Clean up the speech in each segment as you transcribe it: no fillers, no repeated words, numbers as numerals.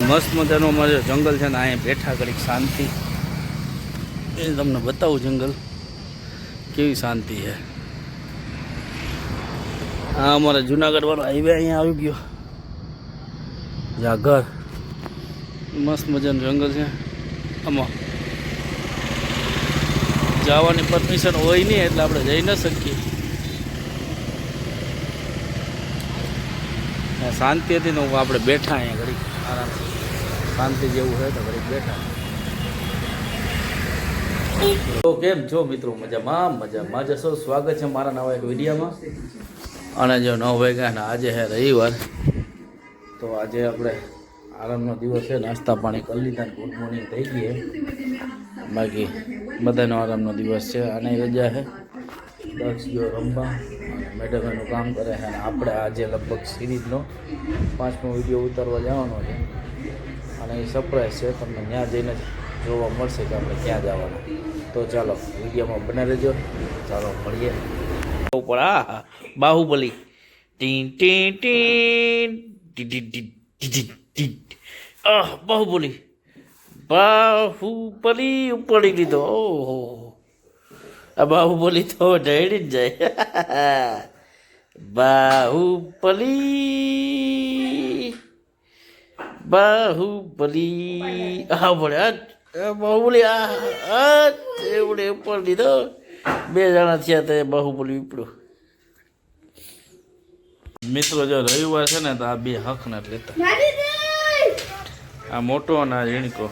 મસ્ત મજાનો અમારે જંગલ છે ને, અહીંયા બેઠા ઘડીક શાંતિ. એ તમને બતાવું જંગલ કેવી શાંતિ છે. આ અમારે જુનાગઢ વાળો હાઈવે અહીંયા આવી ગયો. જ્યાં ઘર મસ્ત મજાનું જંગલ છે. આમાં જવાની પરમિશન હોય નહીં એટલે આપણે જઈ ન શકીએ. શાંતિ હતી ને આપણે બેઠા અહીંયા ઘડીક આરામથી. શાંતિ જેવું હોય તો ઘડીક બેઠા. તો કેમ છો મિત્રો? મજામાં જશો. સ્વાગત છે મારા નવા એક વિડીયોમાં. અને જો 9 વાગ્યા ને આજે છે રવિવાર, તો આજે આપણે આરામનો દિવસ છે. નાસ્તા પાણી કરી લીધા, ગુડ મોર્નિંગ થઈ ગઈ. બાકી બધાનો આરામનો દિવસ છે. અને રજા છે. દક્ષ ગયો રમવા અને મેડમ એનું કામ કરે છે. અને આપણે આજે લગભગ સિરીઝનો 5મો વિડીયો ઉતારવા જવાનો છે. અને એ સરપ્રાઈઝ છે, તમને ત્યાં જઈને જોવા મળશે કે આપણે ક્યાં જવાના. તો ચાલો વિડીયોમાં બને રહેજો. ચાલો મળીએ. ઉપર આ Baahubali tin tin tin Baahubali ઉપાડી લીધો. ઓહો, આ બાહુબલી તો ઢળી જ જાય. બાહુબલી હા ભલે બાહુબલી એવડે ઉપર લીધો. 2 જણા થયા તો બાહુબલી ઉપડ્યો. મિત્રો જો રવિવાર છે ને, તો આ 2 હક ના લેતા. આ મોટો અને આ ઝીણકો.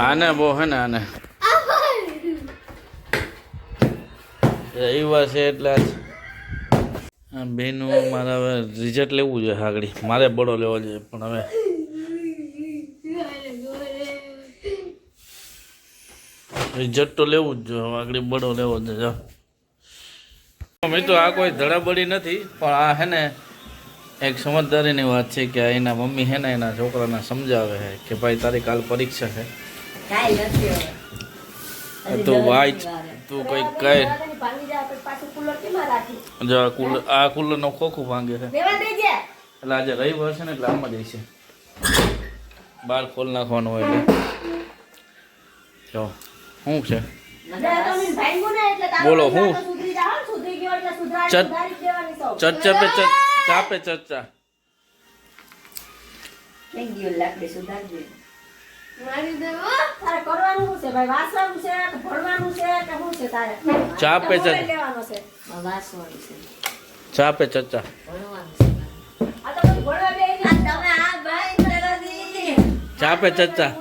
આને બહુ હે ને, આને રવિવાર છે એટલે આ બેનું મારે હવે રિઝલ્ટ લેવું જોઈએ. આગળ મારે બડો લેવો જોઈએ, પણ હવે રિઝલ્ટ તો લેવું જ જોઈએ. આગળ બડો લેવો જ જોઈએ. મિત્રો આ કોઈ ધડાબડી નથી, પણ આ હે ને એક સમજદારીની વાત છે કે એના મમ્મી હે ને એના છોકરાને સમજાવે છે કે ભાઈ તારી કાલ પરીક્ષા છે, તું વાંચ, તું કંઈક કહે. જો આ કુલરનું ખોખું ભાંગે છે એટલે આજે રવિવાર છે ને એટલે આમાં જ છે. બહાર ખોલ નાખવાનું હોય એટલે. જો શું છે બોલો? હું ચાપે ચર્ચા ચાપે ચર્ચા. ચાપે ચર્ચા.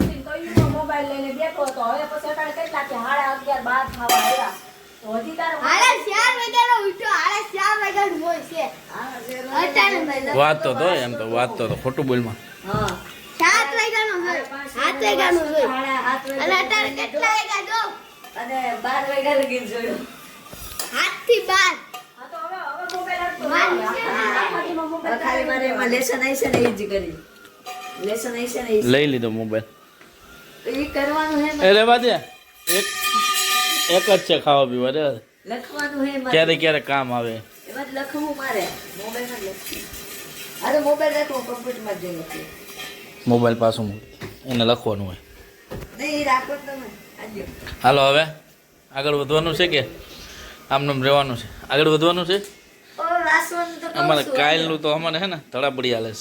વાત તો એમ તો વાત તો ખોટું બોલમાં. 7 વાગ્યાનો હોય, 7 વાગ્યાનો હોય. અને અત્યારે કેટલા વાગ્યા જો? અને 12 વાગ્યા લગી જોયો. 7 થી 12. હા તો હવે મોબાઈલ આપતો. ખાલી મારે એમાં લેસન આવી છે ને એ જ કરી. લેસન આવી છે ને લઈ લીધો મોબાઈલ. એ કરવાનું હે. એ લેવા દે. એક જ છે ખાવા પીવા દે. લખવાનું હે મારે. ક્યારે કામ આવે. એમાં લખવું મારે. મોબાઈલમાં લખવું. અરે મોબાઈલ રાખો, કમ્પ્યુટરમાં જ લખવું. મોબાઈલ પાછું એને લખવાનું હોય. નહીં રાખો તમે. હાલો હવે આગળ વધવાનું છે કે આમનામ રહેવાનું છે? આગળ વધવાનું છે. અમારે કાલનું તો અમારે હે ને ધડાબડી હાલે છે.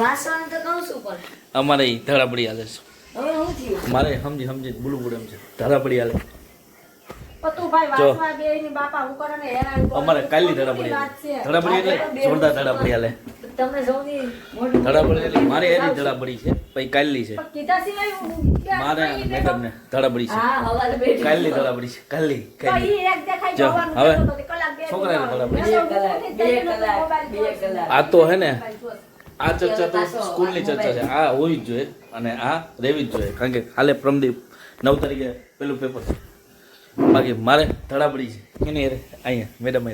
વાસવાનું તો કહું છું પણ અમારે ધડાબડી હાલે છે. હવે હું થયું મારે સમજી બોલું પડે એમ છે. ધડાબડી હાલે. અમારે કાલની ધડાબડી એટલે જોરદાર ધડાબડી હાલે. ધડાબડી એટલે મારે એની ધડાબડી છે, પછી કાલની છે. મારે મેડમ ને ધડાબડી છે. કાલની ધડાબડી છે. કાલની જો હવે છોકરાને ધડાબડી. આ તો હે ને આ ચર્ચા તો સ્કૂલની ચર્ચા છે. આ હોવી જ જોઈએ અને આ રહેવી જ જોઈએ, કારણ કે કાલે પ્રમદીપ 9 તારીખે પેલું પેપર છે. બાકી મારે ધડાબડી છે. એની અહીંયા મેડમ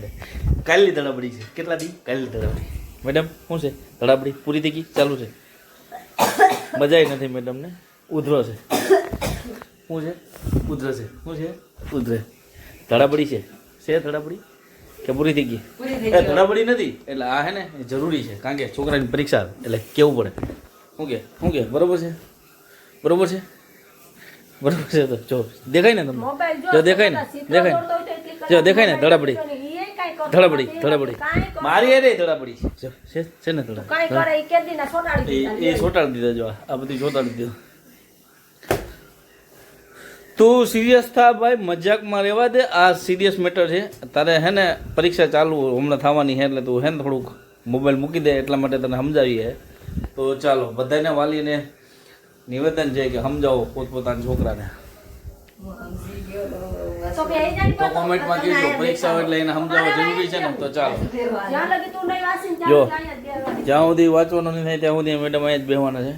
કાલની ધડાબડી છે. કેટલા દી? કાલની ધડાબડી. મેડમ શું છે? ધડાબડી પૂરી થઈ ગઈ, ચાલુ છે. મજા નથી મેડમને. ઉધરો છે. શું છે? ઉધર છે. શું છે? ઉધરે. ધડાબડી છે. ધડાબડી કે પૂરી થઈ ગઈ? એ ધડાબડી નથી, એટલે આ હે ને એ જરૂરી છે, કારણ કે છોકરાની પરીક્ષા આવે એટલે કેવું પડે. શું કે બરોબર છે? બરોબર છે? બરોબર છે. તો જો દેખાય ને તમને? જો દેખાય ને? જો દેખાય ને? ધડાબડી મારી રે ધડાબડી છે ને ધડા એ સોટાડી દીધા. જો આ બધી સોટાડી દીધું. તું સિરિયસ થા ભાઈ, મજાકમાં રહેવા દે. આ સિરિયસ મેટર છે. તારે હે ને પરીક્ષા ચાલુ હમણાં થવાની છે એટલે તું હે ને થોડુંક મોબાઈલ મૂકી દે, એટલા માટે તને સમજાવીએ. તો ચાલો બધાને વાલીને નિવેદન છે કે સમજાવો પોતપોતાના છોકરાને. તો કોમેન્ટમાં કહેજો પરીક્ષા એટલે એને સમજાવવા જરૂરી છે ને. તો ચાલો જો જ્યાં સુધી વાંચવાનું નહીં થાય ત્યાં સુધી મેડમ અહીંયા જ બેસવાના છે.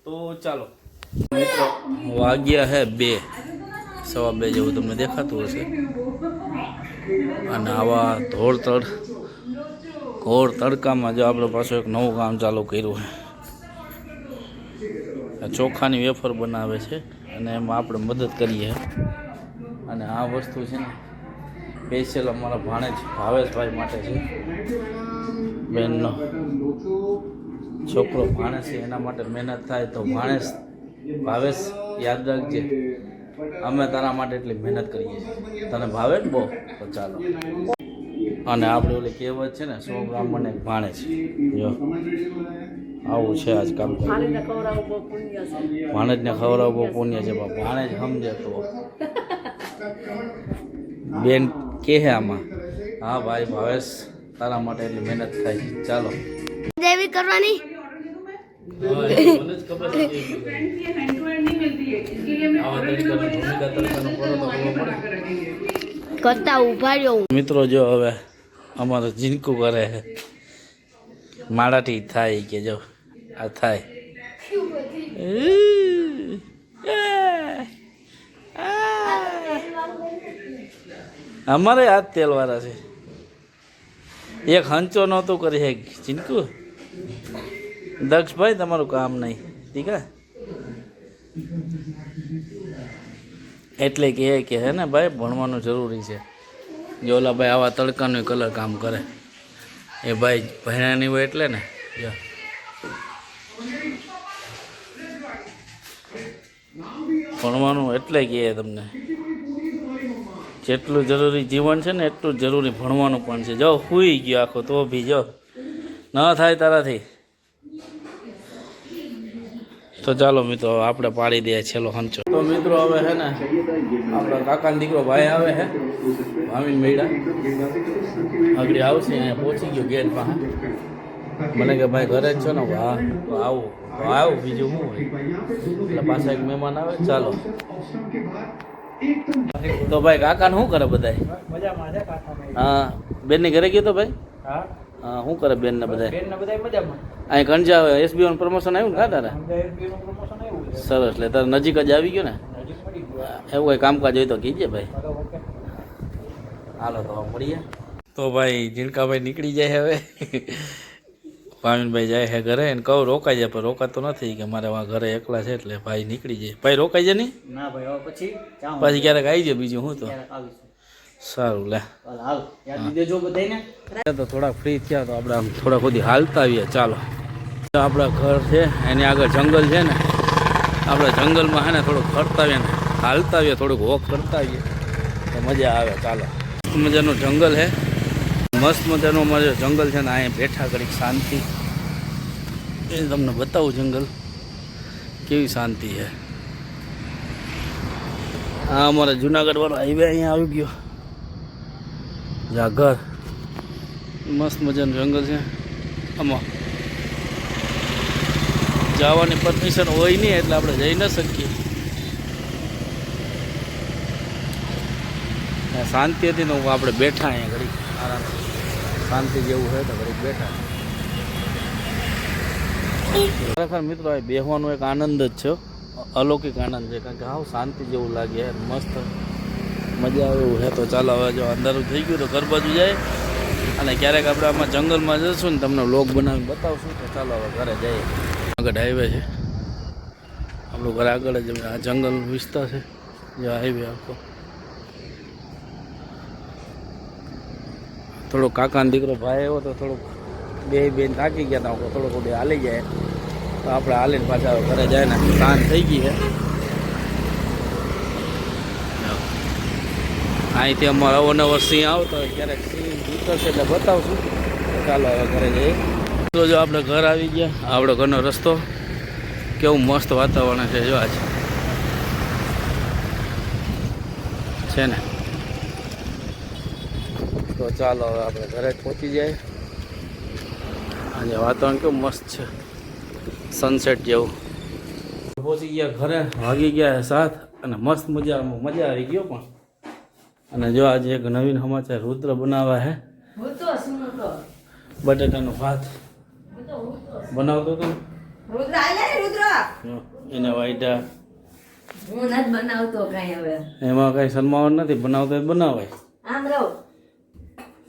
તો ચાલો મિત્રો, વાગ્યા હે 2, 2:15 જેવું તમને દેખાતું હશે. અને આવા ઘોર તડકામાં જો આપણે પાછું એક નવું કામ ચાલુ કર્યું છે. ચોખાની વેફર બનાવે છે અને એમાં આપણે મદદ કરીએ. અને આ વસ્તુ છે ને સ્પેશિયલ અમારા ભાવેશભાઈ માટે છે. બેનનો છોકરો ભાણેશ છે, એના માટે મહેનત થાય. તો ભાવેશ યાદ રાખજે, અમે તારા માટે એટલી મહેનત કરીએ છીએ. તને ભાવે ને બહુ? તો ચાલો. અને આપણે ઓલી કહેવત છે ને, 100 બ્રાહ્મણ એક ભાણે છે. જો આવું છે આજ કામ. ભાણેજને ખવડાવવું બહુ પુણ્ય છે. ભાણેજ સમજે તો બેન કે હે આમાં, હા ભાઈ ભાવેશ તારા માટે એટલી મહેનત થાય છે. ચાલો દેવી કરવાની કરતા ઉભા રહ્યો. મિત્રો જો હવે અમારે જીનકું કરે છે, માળાથી થાય કે જો આ થાય. અમારે આ તેલવાળા છે. એક હંચો નહોતું કરી હે જીનકુ. દક્ષભાઈ તમારું કામ નહીં, ઠીક હે? એટલે કે હે ને ભાઈ ભણવાનું જરૂરી છે. જો ઓલા ભાઈ આવા તડકાનું કલર કામ કરે, એ ભાઈ ભણ્યા નહીં હોય એટલે ને. જો ભણવાનું એટલે કહે તમને, જેટલું જરૂરી જીવન છે ને એટલું જ જરૂરી ભણવાનું પણ છે. જો સૂઈ ગયો આખો તો બી જો ન થાય તારાથી. તો ચાલો મિત્રો આપણે પાડી દઈએ છેલ્લો હંચો. તો મિત્રો હવે છે ને આપણા કાકાનો દીકરો ભાઈ આવે છે, આમીન મેળા આગળ આવશે. અહીંયા પહોંચી ગયો ગેટ પાસે. મને કે ભાઈ ઘરે જ છો ને? વાહ તો આવું બીજું શું હોય. એટલે પાછા એક મહેમાન આવે. ચાલો તો ભાઈ કાકાને શું કરે બધા? હા બેનની ઘરે ગયો તો ભાઈ? હા શું કરે બેન ને બધા? અહીં ગંજા SBO નું પ્રમોશન આવ્યું ને? તારે સરસ. એટલે તારે નજીક જ આવી ગયો ને? એવું કંઈ કામકાજ હોય તો કીજે ભાઈ. હાલો તો મળીએ. તો ભાઈ જીણકાભાઈ નીકળી જાય હવે. ભાવિનભાઈ જાય છે ઘરે. એને કહું રોકાઈ જાય, પણ રોકાતો નથી કે મારે વાં ઘરે એકલા છે. એટલે ભાઈ નીકળી જાય. ભાઈ રોકાઈ જાય નહીં? ના ભાઈ પછી ક્યારેક આવી જાય. બીજું હું તો સારું લે. તો થોડાક ફ્રી થયા તો આપણે આમ થોડા સુધી હાલતા આવીએ. ચાલો આપણા ઘર છે એની આગળ જંગલ છે ને, આપણે જંગલમાં છે ને થોડુંક ફરતા આવીએ ને હાલતા આવીએ, થોડુંક વોક કરતા આવીએ તો મજા આવે. ચાલો મજાનું જંગલ છે, મસ્ત મજાનું અમારે જંગલ છે ને. અહીંયા બેઠા ઘડીક શાંતિ એ તમને બતાવું. જંગલ કેવી શાંતિ છે. આ અમારે જુનાગઢ વાળો હાઈવે અહીંયા આવી ગયો. જા ઘર મસ્ત મજાનું જંગલ છે. આમાં જવાની પરમિશન હોય નહીં એટલે આપણે જઈ ન શકીએ. શાંતિ હતી ને આપણે બેઠા અહીંયા ઘડીક આરામ, શાંતિ જેવું હોય તો ઘડીક બેઠા. ખરેખર મિત્રો આ બેસવાનો એક આનંદ જ છે, અલૌકિક આનંદ છે. કારણ કે હાવ શાંતિ જેવું લાગે, મસ્ત મજા આવે એવું છે. તો ચાલો હવે જો અંધારું થઈ ગયું તો ઘર બાજુ જાય. અને ક્યારેક આપણે આમાં જંગલમાં જઈશું ને તમને વ્લોગ બનાવીને બતાવશું. તો ચાલો હવે ઘરે જઈએ. આગળ હાઈવે છે આપણું ઘર આગળ જ. આ જંગલ વિસ્તાર છે જે હાઈવે આખો. થોડુંક કાકાનો દીકરો ભાઈ આવ્યો તો થોડુંક બે બેન થાકી ગયા હતા થોડુંક બે હાલી જાય તો આપણે હાલીને પાછા ઘરે જાય ને સાંજ થઈ ગઈ છે. અહીંથી અમારે અવારનવાર સિંહ આવતો હોય ક્યારેક સિંહ નીકળશે એટલે બતાવશું. ચાલો હવે ઘરે જઈએ. તો જો આપણે ઘર આવી ગયા. આપણો ઘરનો રસ્તો કેવું મસ્ત વાતાવરણ છે જો આજ છે ને. તો ચાલો હવે આપણે ઘરે જ પહોંચી જાય. આજે વાતાવરણ કેવું મસ્ત છે સનસેટ જેવું. પહોંચી ગયા ઘરે, વાગી ગયા 7 અને મસ્ત મજા આવી ગયો પણ. અને જો આજે એક નવીન સમાચાર રુદ્ર બનાવવા હે બટેટાનો ભાત બનાવતો હતો એને વાઈટા હું નથી બનાવતો કઈ હવે. એમાં કઈ સન્માન નથી, બનાવતો જ બનાવાય. આમ રહો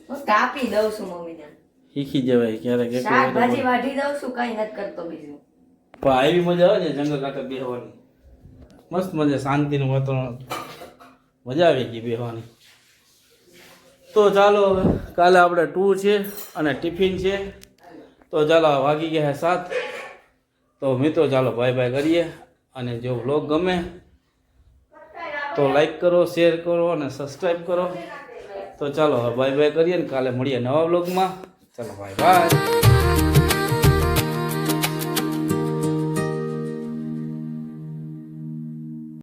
હું કાપી દઉં છું મમ્મીને. શીખી જવાય ક્યારેક એક શાકભાજી વાઢી દઉં છું, કઈ નથી કરતો બીજું. પણ આવી મજા આવે ને જંગલ કાંઠે બેસવાની. મસ્ત મજા, શાંતિનું વાતાવરણ, મજા આવી ગઈ બેસવાની. તો ચાલો હવે કાલે આપણે ટૂર છે અને ટિફિન છે. તો ચાલો વાગી ગયા 7. તો મિત્રો ચાલો બાય બાય કરીએ. અને જો વ્લોગ ગમે તો લાઈક કરો, શેર કરો અને સબસ્ક્રાઈબ કરો. તો ચાલો હવે બાય બાય કરીએ ને કાલે મળીએ નવા વ્લોગમાં. ચાલો બાય બાય.